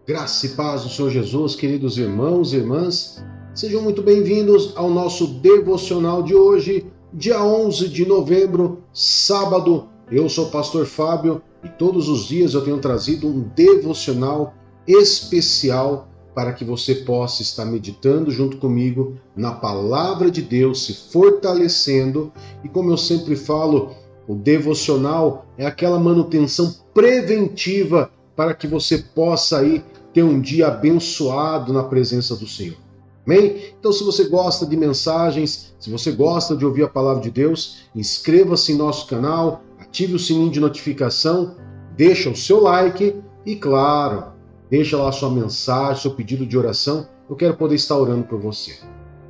Graça e paz do Senhor Jesus, queridos irmãos e irmãs, sejam muito bem-vindos ao nosso devocional de hoje, dia 11 de novembro, sábado. Eu sou o pastor Fábio e todos os dias eu tenho trazido um devocional especial para que você possa estar meditando junto comigo na palavra de Deus, se fortalecendo. E como eu sempre falo, o devocional é aquela manutenção preventiva para que você possa aí ter um dia abençoado na presença do Senhor. Amém? Então, se você gosta de mensagens, se você gosta de ouvir a palavra de Deus, inscreva-se em nosso canal, ative o sininho de notificação, deixa o seu like e, claro, deixa lá a sua mensagem, seu pedido de oração. Eu quero poder estar orando por você.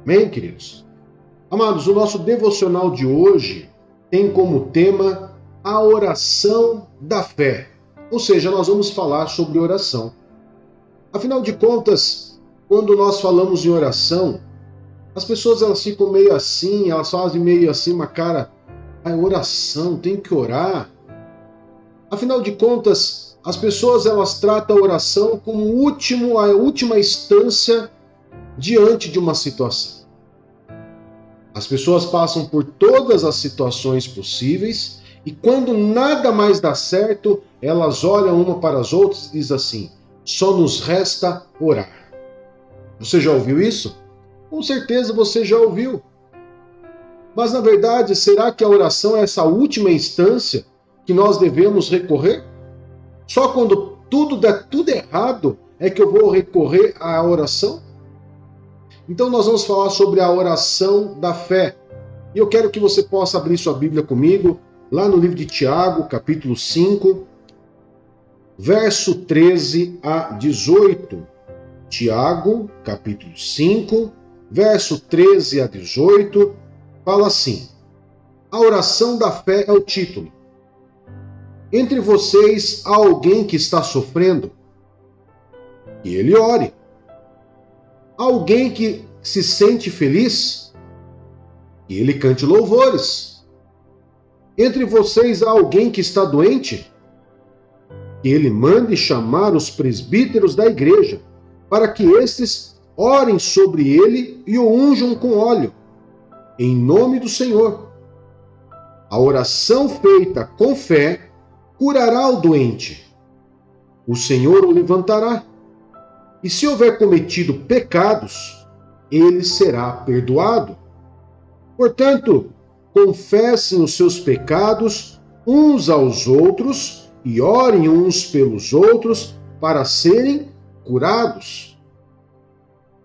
Amém, queridos? Amados, o nosso devocional de hoje tem como tema a oração da fé. Ou seja, nós vamos falar sobre oração. Afinal de contas, quando nós falamos em oração, as pessoas elas ficam meio assim, elas fazem meio assim, uma cara, oração, tem que orar. Afinal de contas, as pessoas elas tratam a oração como a última instância diante de uma situação. As pessoas passam por todas as situações possíveis e quando nada mais dá certo, elas olham uma para as outras e dizem assim: só nos resta orar. Você já ouviu isso? Com certeza você já ouviu. Mas na verdade, será que a oração é essa última instância que nós devemos recorrer? Só quando tudo der tudo errado é que eu vou recorrer à oração? Então nós vamos falar sobre a oração da fé. E eu quero que você possa abrir sua Bíblia comigo, lá no livro de Tiago, capítulo 5, verso 13 a 18. Tiago, capítulo 5, verso 13 a 18, fala assim: a oração da fé é o título. Entre vocês há alguém que está sofrendo? Que ele ore. Alguém que se sente feliz? Que ele cante louvores. Entre vocês há alguém que está doente? Que ele mande chamar os presbíteros da igreja, para que estes orem sobre ele e o unjam com óleo, em nome do Senhor. A oração feita com fé curará o doente. O Senhor o levantará. E se houver cometido pecados, ele será perdoado. Portanto, confessem os seus pecados uns aos outros e orem uns pelos outros para serem curados.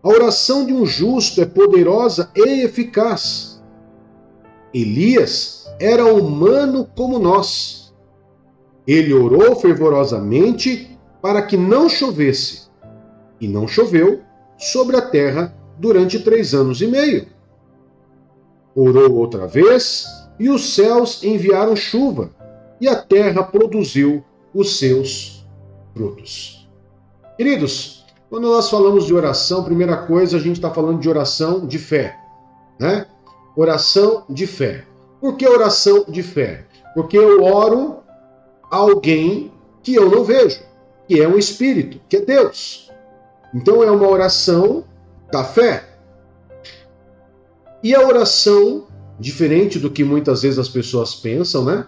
A oração de um justo é poderosa e eficaz. Elias era humano como nós. Ele orou fervorosamente para que não chovesse, e não choveu sobre a terra durante 3 anos e meio. Orou outra vez, e os céus enviaram chuva, e a terra produziu os seus frutos. Queridos, quando nós falamos de oração, primeira coisa, a gente está falando de oração de fé, né? Oração de fé. Por que oração de fé? Porque eu oro a alguém que eu não vejo, que é um espírito, que é Deus. Então é uma oração da fé. E a oração, diferente do que muitas vezes as pessoas pensam, né?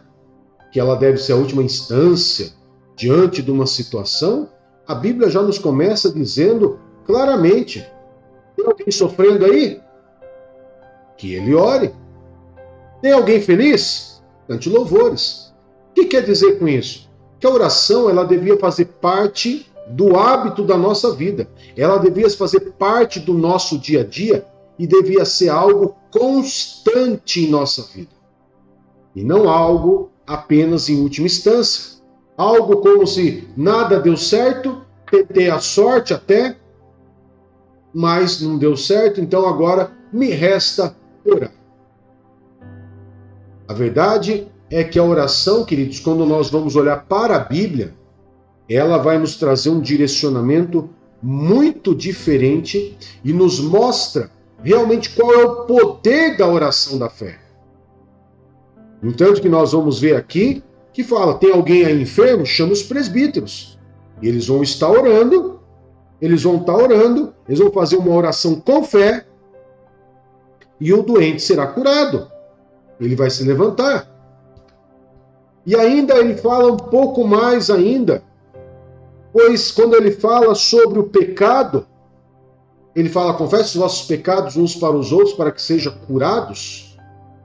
Que ela deve ser a última instância diante de uma situação, a Bíblia já nos começa dizendo claramente: tem alguém sofrendo aí? Que ele ore. Tem alguém feliz? Cante louvores. O que quer dizer com isso? Que a oração ela devia fazer parte do hábito da nossa vida. Ela devia fazer parte do nosso dia a dia e devia ser algo constante em nossa vida. E não algo apenas em última instância. Algo como se nada deu certo, tentei a sorte até, mas não deu certo, então agora me resta orar. A verdade é que a oração, queridos, quando nós vamos olhar para a Bíblia, ela vai nos trazer um direcionamento muito diferente e nos mostra realmente qual é o poder da oração da fé. No entanto que nós vamos ver aqui que fala, tem alguém aí enfermo? Chama os presbíteros. E eles vão estar orando eles vão estar orando, eles vão fazer uma oração com fé, e o doente será curado. Ele vai se levantar. E ainda ele fala um pouco mais ainda, pois quando ele fala sobre o pecado, ele fala, confesse os vossos pecados uns para os outros, para que sejam curados.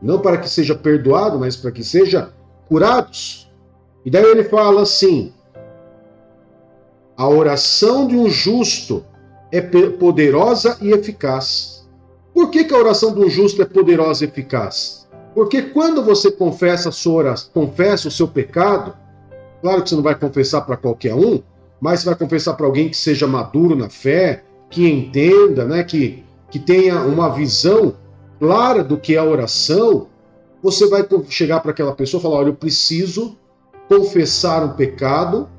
Não para que seja perdoado, mas para que sejam curados. E daí ele fala assim, a oração de um justo é poderosa e eficaz. Por que a oração de um justo é poderosa e eficaz? Porque quando você confessa o seu pecado, claro que você não vai confessar para qualquer um, mas você vai confessar para alguém que seja maduro na fé, que entenda, né, que tenha uma visão clara do que é a oração. Você vai chegar para aquela pessoa e falar, olha, eu preciso confessar um pecado,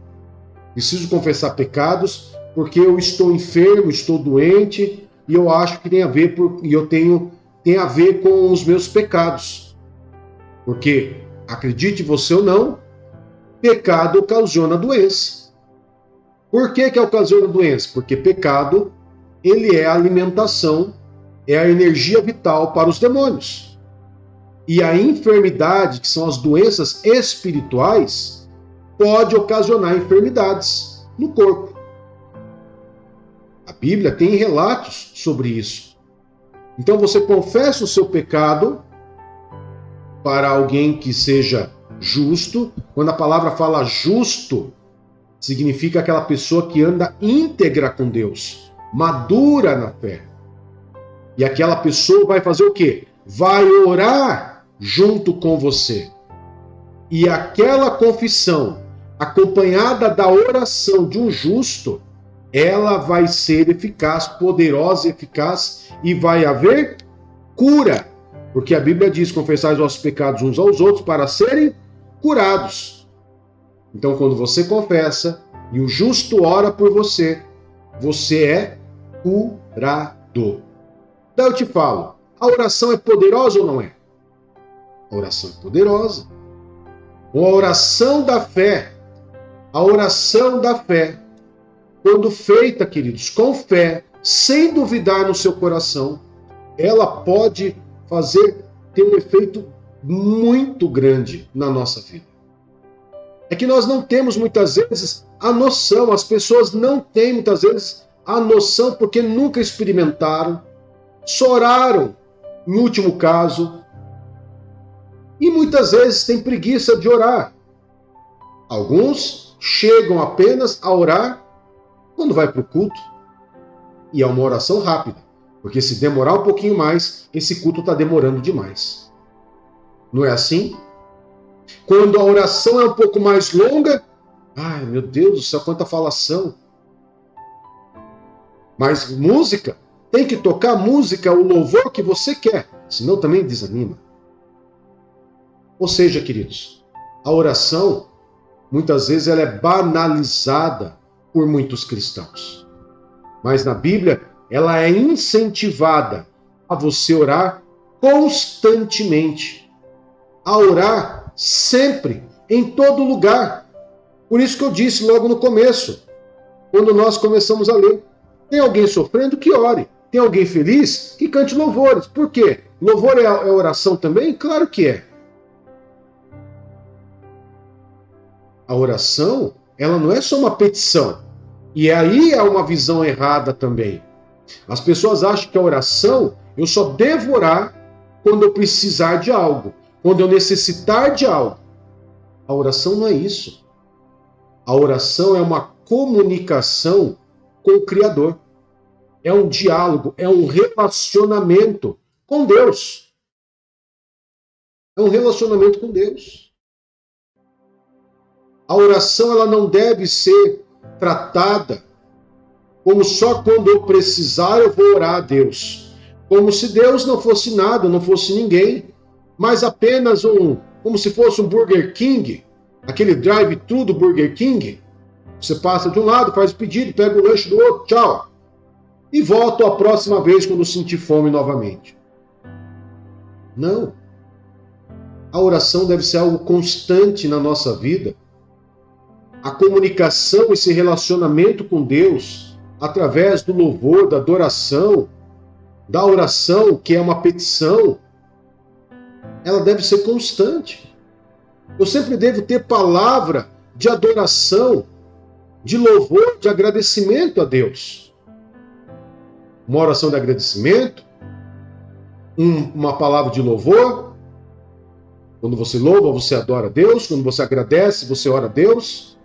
preciso confessar pecados, porque eu estou enfermo, estou doente, e eu acho que tem a ver tem a ver com os meus pecados. Porque, acredite você ou não, pecado ocasiona doença. Por que ocasiona doença? Porque pecado, ele é a alimentação, é a energia vital para os demônios. E a enfermidade, que são as doenças espirituais, pode ocasionar enfermidades no corpo. A Bíblia tem relatos sobre isso. Então você confessa o seu pecado para alguém que seja justo. Quando a palavra fala justo, significa aquela pessoa que anda íntegra com Deus, madura na fé. E aquela pessoa vai fazer o quê? Vai orar junto com você. E aquela confissão, acompanhada da oração de um justo, ela vai ser eficaz, poderosa e eficaz, e vai haver cura. Porque a Bíblia diz, confessai os vossos pecados uns aos outros para serem curados. Então, quando você confessa e o justo ora por você, você é curado. Daí eu te falo, a oração é poderosa ou não é? A oração é poderosa. A oração da fé, quando feita, queridos, com fé, sem duvidar no seu coração, ela pode ter um efeito muito grande na nossa vida. É que nós não temos muitas vezes a noção, as pessoas não têm muitas vezes a noção porque nunca experimentaram, só oraram, em último caso, e muitas vezes têm preguiça de orar. Alguns chegam apenas a orar quando vai para o culto, e é uma oração rápida. Porque se demorar um pouquinho mais, esse culto está demorando demais. Não é assim? Quando a oração é um pouco mais longa, ai meu Deus do céu, quanta falação. Mas música, tem que tocar música, o louvor que você quer, senão também desanima. Ou seja, queridos, a oração, muitas vezes ela é banalizada por muitos cristãos. Mas na Bíblia, ela é incentivada a você orar constantemente, a orar sempre, em todo lugar. Por isso que eu disse logo no começo, quando nós começamos a ler, tem alguém sofrendo, que ore. Tem alguém feliz, que cante louvores. Por quê? Louvor é oração também? Claro que é. A oração, ela não é só uma petição. E aí é uma visão errada também. As pessoas acham que a oração, eu só devo orar quando eu precisar de algo, quando eu necessitar de algo. A oração não é isso. A oração é uma comunicação com o Criador. É um diálogo, é um relacionamento com Deus. É um relacionamento com Deus. A oração, ela não deve ser tratada como só quando eu precisar eu vou orar a Deus. Como se Deus não fosse nada, não fosse ninguém, mas apenas como se fosse um Burger King, aquele drive-thru do Burger King. Você passa de um lado, faz o pedido, pega o lanche do outro, tchau. E volto a próxima vez quando sentir fome novamente. Não. A oração deve ser algo constante na nossa vida. A comunicação, esse relacionamento com Deus, através do louvor, da adoração, da oração, que é uma petição, ela deve ser constante. Eu sempre devo ter palavra de adoração, de louvor, de agradecimento a Deus. Uma oração de agradecimento, uma palavra de louvor. Quando você louva, você adora a Deus. Quando você agradece, você ora a Deus.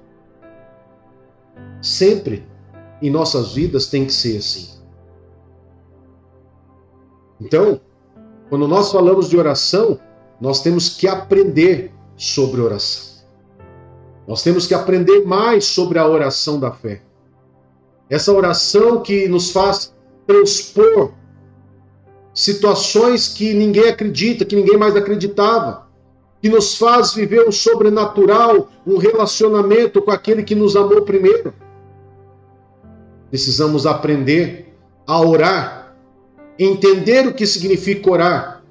Sempre em nossas vidas tem que ser assim. Então, quando nós falamos de oração, nós temos que aprender sobre oração. Nós temos que aprender mais sobre a oração da fé. Essa oração que nos faz transpor situações que ninguém acredita, que ninguém mais acreditava, que nos faz viver um sobrenatural, um relacionamento com aquele que nos amou primeiro. Precisamos aprender a orar, entender o que significa orar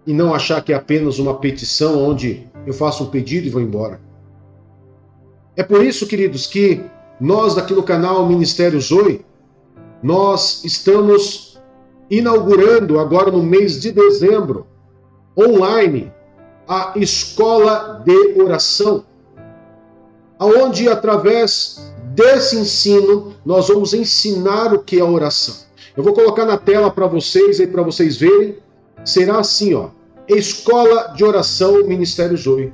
e não achar que é apenas uma petição onde eu faço um pedido e vou embora. É por isso, queridos, que nós aqui no canal Ministério Zoe, nós estamos inaugurando agora no mês de dezembro, online, a Escola de Oração, onde através desse ensino nós vamos ensinar o que é oração. Eu vou colocar na tela para vocês, aí para vocês verem. Será assim, ó, Escola de Oração Ministério Zoe.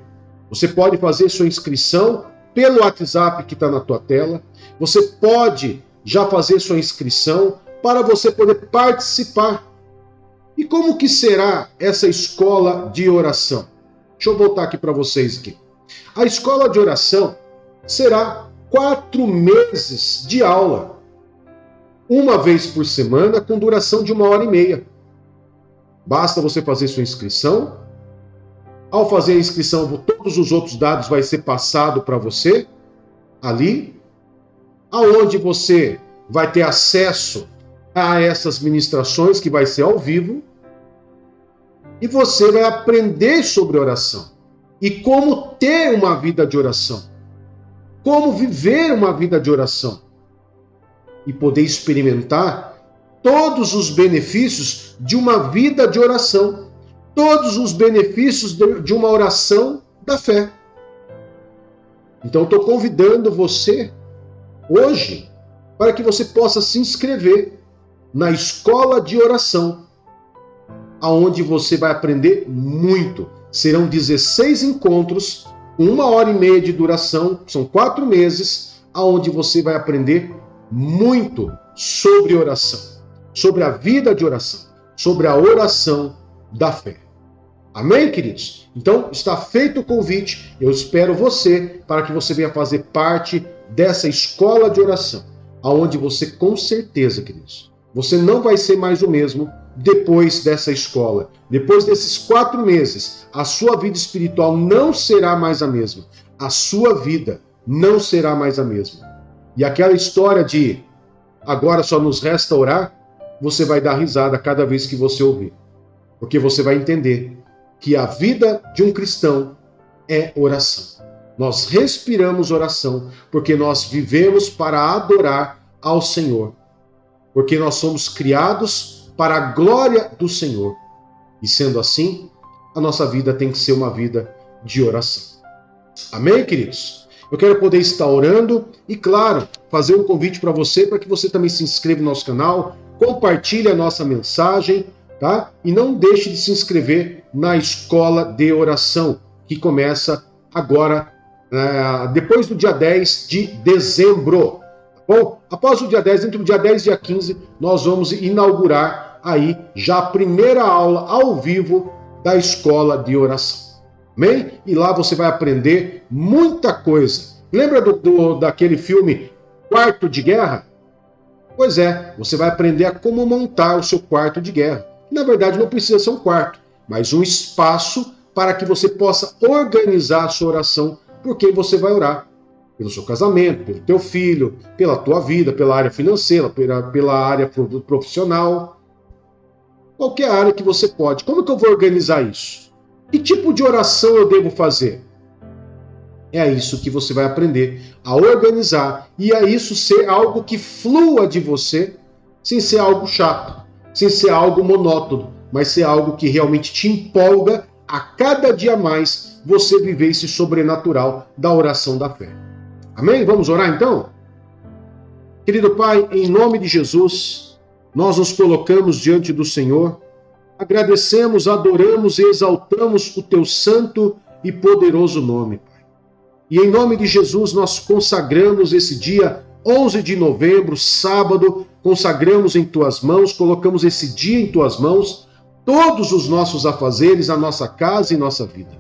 Você pode fazer sua inscrição pelo WhatsApp que está na tua tela. Você pode já fazer sua inscrição para você poder participar. E como que será essa escola de oração? Deixa eu voltar aqui para vocês aqui. A escola de oração será 4 meses de aula, uma vez por semana, com duração de 1h30. Basta você fazer sua inscrição. Ao fazer a inscrição, todos os outros dados vai ser passado para você ali, aonde você vai ter acesso a essas ministrações que vai ser ao vivo, e você vai aprender sobre oração e como ter uma vida de oração, como viver uma vida de oração e poder experimentar todos os benefícios de uma vida de oração, todos os benefícios de uma oração da fé. Então, estou convidando você hoje para que você possa se inscrever na escola de oração, aonde você vai aprender muito. Serão 16 encontros, 1h30 de duração, são 4 meses, aonde você vai aprender muito sobre oração, sobre a vida de oração, sobre a oração da fé. Amém, queridos? Então, está feito o convite. Eu espero você para que você venha fazer parte dessa escola de oração, aonde você, com certeza, queridos, você não vai ser mais o mesmo depois dessa escola. Depois desses 4 meses, a sua vida espiritual não será mais a mesma. A sua vida não será mais a mesma. E aquela história de agora só nos resta orar, você vai dar risada cada vez que você ouvir. Porque você vai entender que a vida de um cristão é oração. Nós respiramos oração porque nós vivemos para adorar ao Senhor. Porque nós somos criados para a glória do Senhor. E sendo assim, a nossa vida tem que ser uma vida de oração. Amém, queridos? Eu quero poder estar orando e, claro, fazer um convite para você, para que você também se inscreva no nosso canal, compartilhe a nossa mensagem, tá? E não deixe de se inscrever na Escola de Oração, que começa agora, depois do dia 10 de dezembro. Bom, após o dia 10, entre o dia 10 e dia 15, nós vamos inaugurar aí já a primeira aula ao vivo da Escola de Oração. Amém? E lá você vai aprender muita coisa. Lembra daquele filme Quarto de Guerra? Pois é, você vai aprender a como montar o seu quarto de guerra. Na verdade, não precisa ser um quarto, mas um espaço para que você possa organizar a sua oração por quem você vai orar. Pelo seu casamento, pelo teu filho, pela tua vida, pela área financeira, pela área profissional. Qualquer área que você pode. Como que eu vou organizar isso? Que tipo de oração eu devo fazer? É isso que você vai aprender a organizar e a isso ser algo que flua de você, sem ser algo chato, sem ser algo monótono, mas ser algo que realmente te empolga a cada dia mais você viver esse sobrenatural da oração da fé. Amém? Vamos orar então? Querido Pai, em nome de Jesus, nós nos colocamos diante do Senhor, agradecemos, adoramos e exaltamos o teu santo e poderoso nome, Pai. E em nome de Jesus nós consagramos esse dia 11 de novembro, sábado, consagramos em tuas mãos, colocamos esse dia em tuas mãos, todos os nossos afazeres, a nossa casa e nossa vida.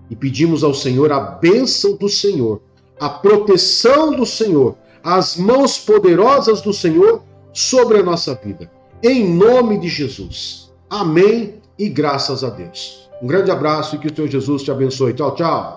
E pedimos ao Senhor a bênção do Senhor, a proteção do Senhor, as mãos poderosas do Senhor sobre a nossa vida. Em nome de Jesus. Amém e graças a Deus. Um grande abraço e que o Senhor Jesus te abençoe. Tchau, tchau.